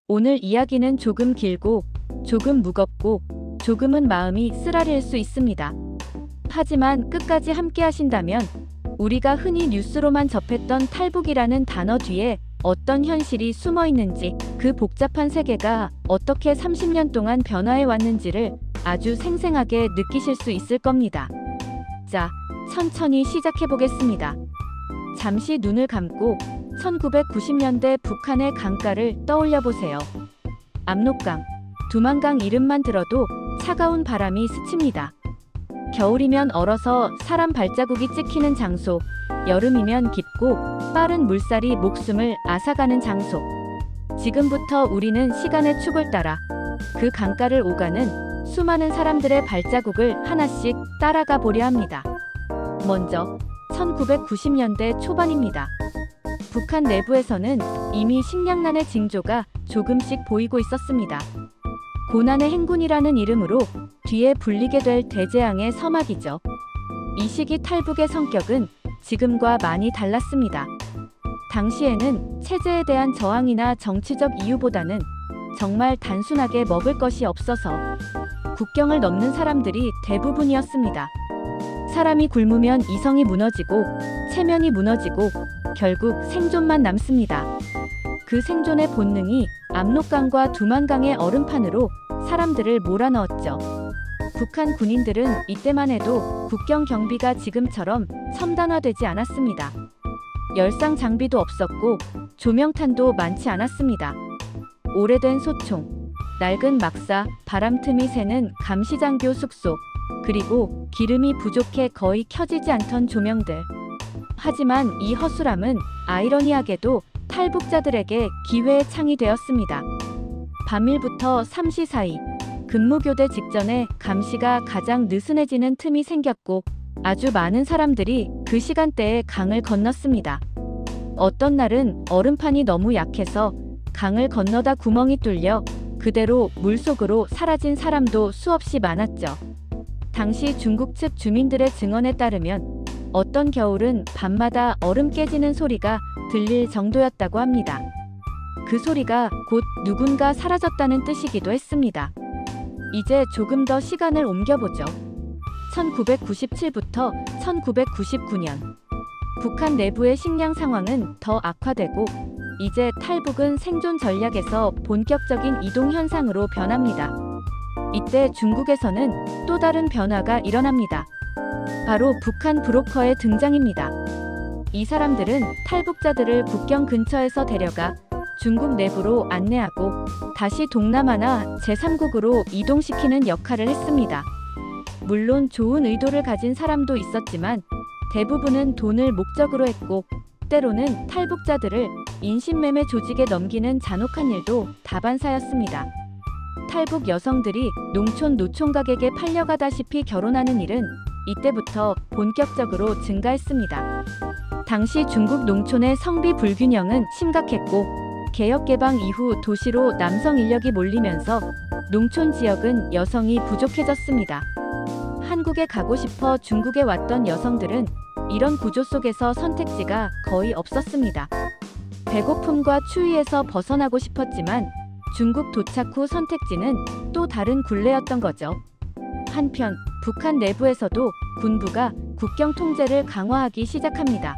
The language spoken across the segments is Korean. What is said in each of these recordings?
오늘 이야기는 조금 길고, 조금 무겁고, 조금은 마음이 쓰라릴 수 있습니다. 하지만 끝까지 함께 하신다면 우리가 흔히 뉴스로만 접했던 탈북이라는 단어 뒤에 어떤 현실이 숨어 있는지, 그 복잡한 세계가 어떻게 30년 동안 변화해 왔는지를 아주 생생하게 느끼실 수 있을 겁니다. 자, 천천히 시작해 보겠습니다. 잠시 눈을 감고 1990년대 북한의 강가를 떠올려 보세요. 압록강, 두만강 이름만 들어도 차가운 바람이 스칩니다. 겨울이면 얼어서 사람 발자국이 찍히는 장소, 여름이면 깊고 빠른 물살이 목숨을 앗아가는 장소. 지금부터 우리는 시간의 축을 따라 그 강가를 오가는 수많은 사람들의 발자국을 하나씩 따라가 보려 합니다. 먼저 1990년대 초반입니다. 북한 내부에서는 이미 식량난의 징조가 조금씩 보이고 있었습니다. 고난의 행군이라는 이름으로 뒤에 불리게 될 대재앙의 서막이죠. 이 시기 탈북의 성격은 지금과 많이 달랐습니다. 당시에는 체제에 대한 저항이나 정치적 이유보다는 정말 단순하게 먹을 것이 없어서 국경을 넘는 사람들이 대부분이었습니다. 사람이 굶으면 이성이 무너지고 체면이 무너지고 결국 생존만 남습니다. 그 생존의 본능이 압록강과 두만강의 얼음판으로 사람들을 몰아넣었죠. 북한 군인들은 이때만 해도 국경 경비가 지금처럼 첨단화되지 않았습니다. 열상 장비도 없었고 조명탄도 많지 않았습니다. 오래된 소총, 낡은 막사, 바람틈이 새는 감시장교 숙소, 그리고 기름이 부족해 거의 켜지지 않던 조명들. 하지만 이 허술함은 아이러니하게도 탈북자들에게 기회의 창이 되었습니다. 밤일부터 3시 사이, 근무교대 직전에 감시가 가장 느슨해지는 틈이 생겼고 아주 많은 사람들이 그 시간대에 강을 건넜습니다. 어떤 날은 얼음판이 너무 약해서 강을 건너다 구멍이 뚫려 그대로 물속으로 사라진 사람도 수없이 많았죠. 당시 중국 측 주민들의 증언에 따르면 어떤 겨울은 밤마다 얼음 깨지는 소리가 들릴 정도였다고 합니다. 그 소리가 곧 누군가 사라졌다는 뜻이기도 했습니다. 이제 조금 더 시간을 옮겨보죠. 1997부터 1999년. 북한 내부의 식량 상황은 더 악화되고 이제 탈북은 생존 전략에서 본격적인 이동 현상으로 변합니다. 이때 중국에서는 또 다른 변화가 일어납니다. 바로 북한 브로커의 등장입니다. 이 사람들은 탈북자들을 국경 근처에서 데려가 중국 내부로 안내하고 다시 동남아나 제3국으로 이동시키는 역할을 했습니다. 물론 좋은 의도를 가진 사람도 있었지만 대부분은 돈을 목적으로 했고 때로는 탈북자들을 인신매매 조직에 넘기는 잔혹한 일도 다반사였습니다. 탈북 여성들이 농촌 노총각에게 팔려가다시피 결혼하는 일은 이때부터 본격적으로 증가했습니다. 당시 중국 농촌의 성비 불균형은 심각했고 개혁 개방 이후 도시로 남성 인력이 몰리면서 농촌 지역은 여성이 부족해졌습니다. 한국에 가고 싶어 중국에 왔던 여성들은 이런 구조 속에서 선택지가 거의 없었습니다. 배고픔과 추위에서 벗어나고 싶었지만 중국 도착 후 선택지는 또 다른 굴레였던 거죠. 한편 북한 내부에서도 군부가 국경 통제를 강화하기 시작합니다.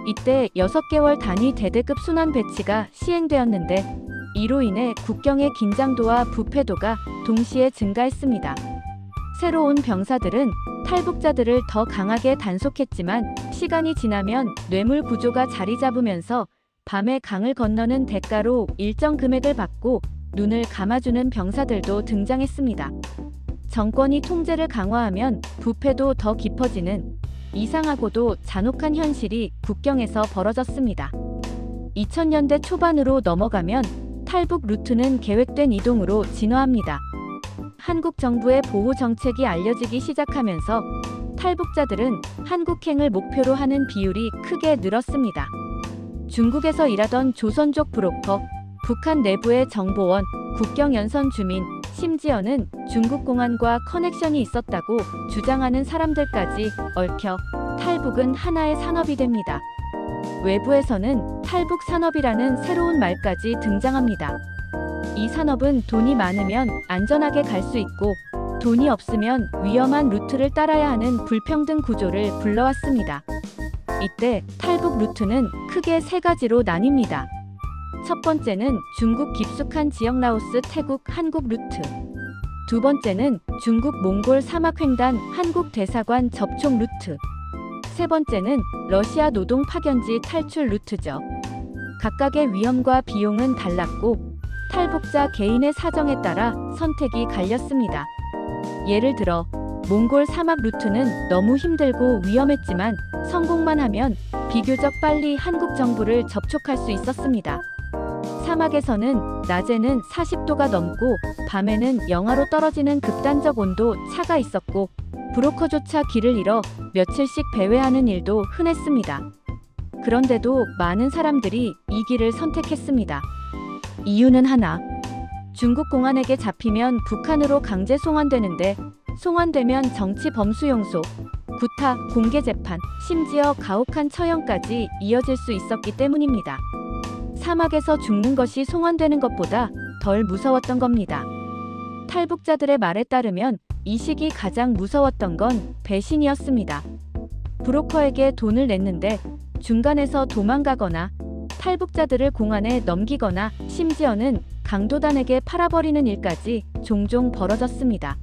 이때 6개월 단위 대대급 순환 배치가 시행되었는데 이로 인해 국경의 긴장도와 부패도가 동시에 증가했습니다. 새로운 병사들은 탈북자들을 더 강하게 단속했지만 시간이 지나면 뇌물 구조가 자리 잡으면서 밤에 강을 건너는 대가로 일정 금액을 받고 눈을 감아주는 병사들도 등장했습니다. 정권이 통제를 강화하면 부패도 더 깊어지는 이상하고도 잔혹한 현실이 국경에서 벌어졌습니다. 2000년대 초반으로 넘어가면 탈북 루트는 계획된 이동으로 진화합니다. 한국 정부의 보호 정책이 알려지기 시작하면서 탈북자들은 한국행을 목표로 하는 비율이 크게 늘었습니다. 중국에서 일하던 조선족 브로커, 북한 내부의 정보원, 국경 연선 주민, 심지어는 중국 공안과 커넥션이 있었다고 주장하는 사람들까지 얽혀 탈북은 하나의 산업이 됩니다. 외부에서는 탈북 산업이라는 새로운 말까지 등장합니다. 이 산업은 돈이 많으면 안전하게 갈 수 있고 돈이 없으면 위험한 루트를 따라야 하는 불평등 구조를 불러왔습니다. 이때 탈북 루트는 크게 세 가지로 나뉩니다. 첫 번째는 중국 깊숙한 지역 라오스, 태국, 한국 루트. 두 번째는 중국 몽골 사막 횡단 한국 대사관 접촉 루트. 세 번째는 러시아 노동 파견지 탈출 루트죠. 각각의 위험과 비용은 달랐고 탈북자 개인의 사정에 따라 선택이 갈렸습니다. 예를 들어 몽골 사막 루트는 너무 힘들고 위험했지만 성공만 하면 비교적 빨리 한국 정부를 접촉할 수 있었습니다. 사막에서는 낮에는 40도가 넘고 밤에는 영하로 떨어지는 극단적 온도 차가 있었고 브로커조차 길을 잃어 며칠씩 배회하는 일도 흔했습니다. 그런데도 많은 사람들이 이 길을 선택했습니다. 이유는 하나. 중국 공안에게 잡히면 북한으로 강제 송환되는데 송환되면 정치 범수용소, 구타, 공개재판, 심지어 가혹한 처형까지 이어질 수 있었기 때문입니다. 사막에서 죽는 것이 송환되는 것보다 덜 무서웠던 겁니다. 탈북자들의 말에 따르면 이 시기 가장 무서웠던 건 배신이었습니다. 브로커에게 돈을 냈는데 중간에서 도망가거나 탈북자들을 공안에 넘기거나 심지어는 강도단에게 팔아버리는 일까지 종종 벌어졌습니다.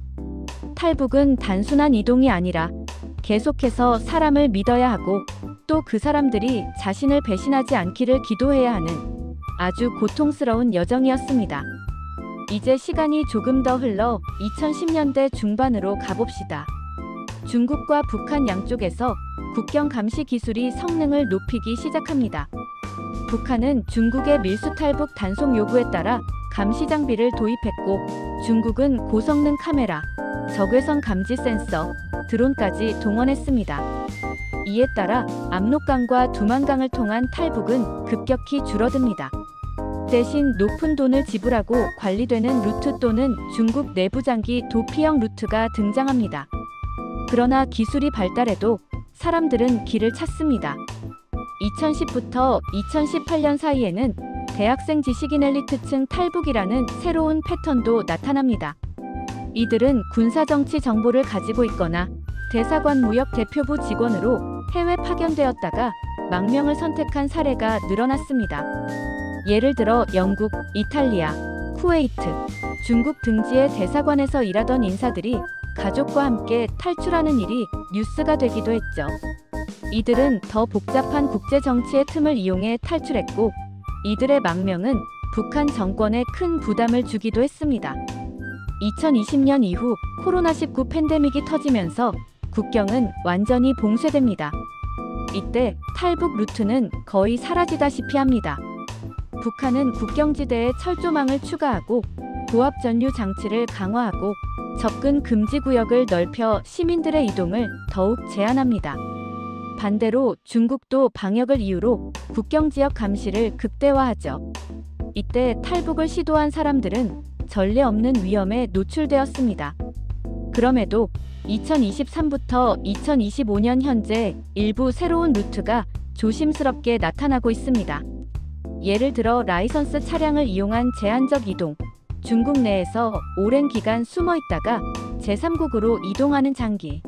탈북은 단순한 이동이 아니라 계속해서 사람을 믿어야 하고 또 그 사람들이 자신을 배신하지 않기를 기도해야 하는 아주 고통스러운 여정이었습니다. 이제 시간이 조금 더 흘러 2010년대 중반으로 가봅시다. 중국과 북한 양쪽에서 국경 감시 기술이 성능을 높이기 시작합니다. 북한은 중국의 밀수 탈북 단속 요구에 따라 감시 장비를 도입했고 중국은 고성능 카메라, 적외선 감지 센서, 드론까지 동원했습니다. 이에 따라 압록강과 두만강을 통한 탈북은 급격히 줄어듭니다. 대신 높은 돈을 지불하고 관리되는 루트 또는 중국 내부장기 도피형 루트가 등장합니다. 그러나 기술이 발달해도 사람들은 길을 찾습니다. 2010부터 2018년 사이에는 대학생 지식인 엘리트층 탈북이라는 새로운 패턴도 나타납니다. 이들은 군사정치 정보를 가지고 있거나 대사관 무역 대표부 직원으로 해외 파견되었다가 망명을 선택한 사례가 늘어났습니다. 예를 들어 영국, 이탈리아, 쿠웨이트, 중국 등지의 대사관에서 일하던 인사들이 가족과 함께 탈출하는 일이 뉴스가 되기도 했죠. 이들은 더 복잡한 국제 정치의 틈을 이용해 탈출했고 이들의 망명은 북한 정권에 큰 부담을 주기도 했습니다. 2020년 이후 코로나19 팬데믹이 터지면서 국경은 완전히 봉쇄됩니다. 이때 탈북 루트는 거의 사라지다시피 합니다. 북한은 국경지대에 철조망을 추가하고 고압 전류 장치를 강화하고 접근 금지 구역을 넓혀 시민들의 이동을 더욱 제한합니다. 반대로 중국도 방역을 이유로 국경지역 감시를 극대화하죠. 이때 탈북을 시도한 사람들은 전례 없는 위험에 노출되었습니다. 그럼에도 2023부터 2025년 현재 일부 새로운 루트가 조심스럽게 나타나고 있습니다. 예를 들어 라이선스 차량을 이용한 제한적 이동, 중국 내에서 오랜 기간 숨어 있다가 제3국으로 이동하는 장기,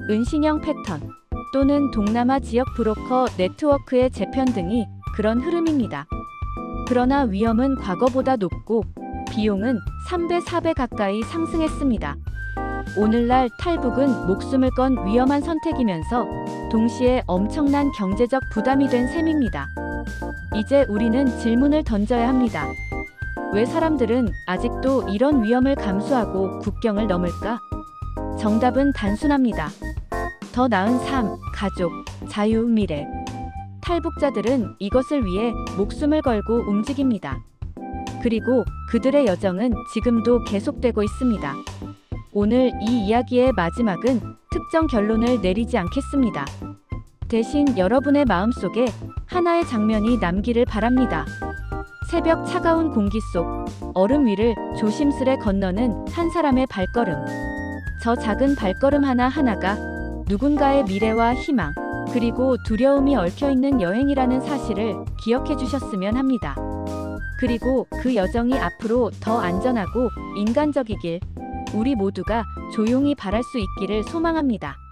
은신형 패턴, 또는 동남아 지역 브로커 네트워크의 재편 등이 그런 흐름입니다. 그러나 위험은 과거보다 높고 비용은 3배, 4배 가까이 상승했습니다. 오늘날 탈북은 목숨을 건 위험한 선택이면서 동시에 엄청난 경제적 부담이 된 셈입니다. 이제 우리는 질문을 던져야 합니다. 왜 사람들은 아직도 이런 위험을 감수하고 국경을 넘을까? 정답은 단순합니다. 더 나은 삶, 가족, 자유, 미래. 탈북자들은 이것을 위해 목숨을 걸고 움직입니다. 그리고 그들의 여정은 지금도 계속되고 있습니다. 오늘 이 이야기의 마지막은 특정 결론을 내리지 않겠습니다. 대신 여러분의 마음속에 하나의 장면이 남기를 바랍니다. 새벽 차가운 공기 속 얼음 위를 조심스레 건너는 한 사람의 발걸음. 저 작은 발걸음 하나하나가 누군가의 미래와 희망, 그리고 두려움이 얽혀있는 여행이라는 사실을 기억해 주셨으면 합니다. 그리고 그 여정이 앞으로 더 안전하고 인간적이길 우리 모두가 조용히 바랄 수 있기를 소망합니다.